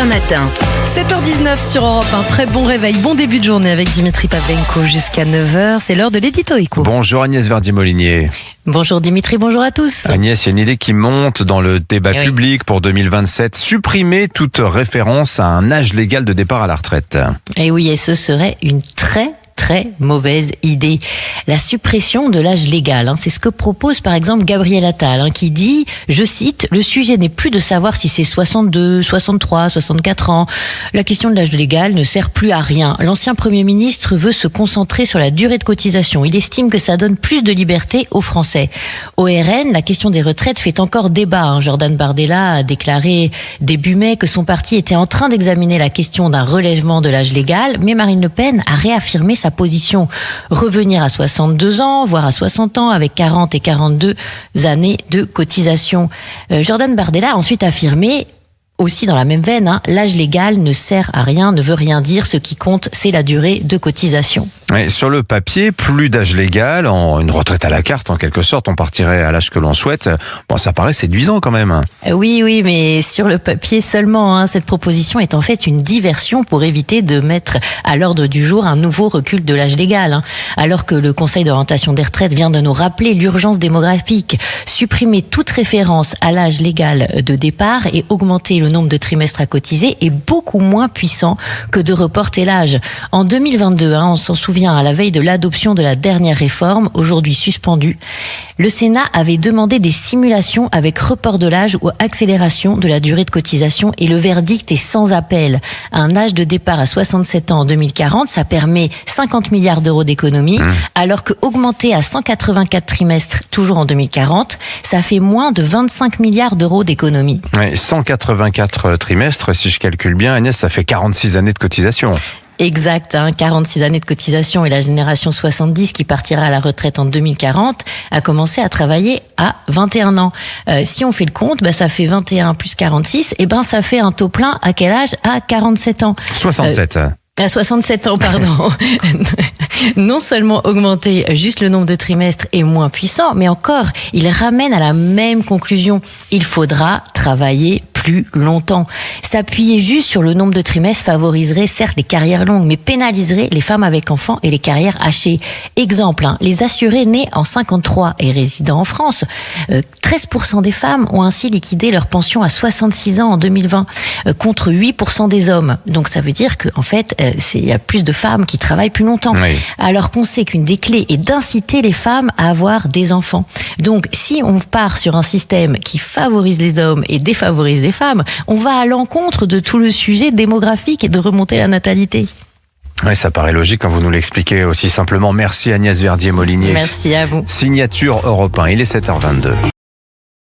Matin. 7h19 sur Europe 1. Très bon réveil, bon début de journée avec Dimitri Pavlenko jusqu'à 9h. C'est l'heure de l'édito éco. Bonjour Agnès Verdier-Molinier. Bonjour Dimitri, bonjour à tous. Agnès, il y a une idée qui monte dans le débat public pour 2027. Supprimer toute référence à un âge légal de départ à la retraite. Et oui, et ce serait une très mauvaise idée. La suppression de l'âge légal, c'est ce que propose par exemple Gabriel Attal, qui dit, je cite, « Le sujet n'est plus de savoir si c'est 62, 63, 64 ans. La question de l'âge légal ne sert plus à rien. L'ancien Premier ministre veut se concentrer sur la durée de cotisation. Il estime que ça donne plus de liberté aux Français. » Au RN, la question des retraites fait encore débat. Jordan Bardella a déclaré début mai que son parti était en train d'examiner la question d'un relèvement de l'âge légal, mais Marine Le Pen a réaffirmé sa position. Revenir à 62 ans, voire à 60 ans, avec 40 et 42 années de cotisation. Jordan Bardella a ensuite affirmé, aussi dans la même veine, l'âge légal ne sert à rien, ne veut rien dire. Ce qui compte, c'est la durée de cotisation. Oui, sur le papier, plus d'âge légal, une retraite à la carte en quelque sorte, on partirait à l'âge que l'on souhaite. Bon, ça paraît séduisant quand même. Oui, mais sur le papier seulement. Cette proposition est en fait une diversion pour éviter de mettre à l'ordre du jour un nouveau recul de l'âge légal. Alors que le Conseil d'orientation des retraites vient de nous rappeler l'urgence démographique, supprimer toute référence à l'âge légal de départ et augmenter le nombre de trimestres à cotiser est beaucoup moins puissant que de reporter l'âge. En 2022, on s'en souvient, à la veille de l'adoption de la dernière réforme, aujourd'hui suspendue, le Sénat avait demandé des simulations avec report de l'âge ou accélération de la durée de cotisation et le verdict est sans appel. Un âge de départ à 67 ans en 2040, ça permet 50 milliards d'euros d'économie, alors que augmenter à 184 trimestres, toujours en 2040, ça fait moins de 25 milliards d'euros d'économie. Oui, 184 trimestres, si je calcule bien, Agnès, ça fait 46 années de cotisation. Exact, 46 années de cotisation et la génération 70 qui partira à la retraite en 2040 a commencé à travailler à 21 ans. Si on fait le compte, ça fait 21 plus 46, ça fait un taux plein à quel âge ? À 47 ans. 67. À 67 ans, pardon. Non seulement augmenter juste le nombre de trimestres est moins puissant, mais encore, il ramène à la même conclusion. Il faudra travailler plus longtemps. S'appuyer juste sur le nombre de trimestres favoriserait certes les carrières longues, mais pénaliserait les femmes avec enfants et les carrières hachées. Exemple, les assurés nés en 53 et résidant en France, 13% des femmes ont ainsi liquidé leur pension à 66 ans en 2020, contre 8% des hommes. Donc ça veut dire qu'en fait, il y a plus de femmes qui travaillent plus longtemps. Oui. Alors qu'on sait qu'une des clés est d'inciter les femmes à avoir des enfants. Donc si on part sur un système qui favorise les hommes et défavorise les femmes, on va à l'encontre de tout le sujet démographique et de remonter la natalité. Oui, ça paraît logique quand vous nous l'expliquez aussi simplement. Merci Agnès Verdier-Molinier. Merci à vous. Signature Europe 1, il est 7h22.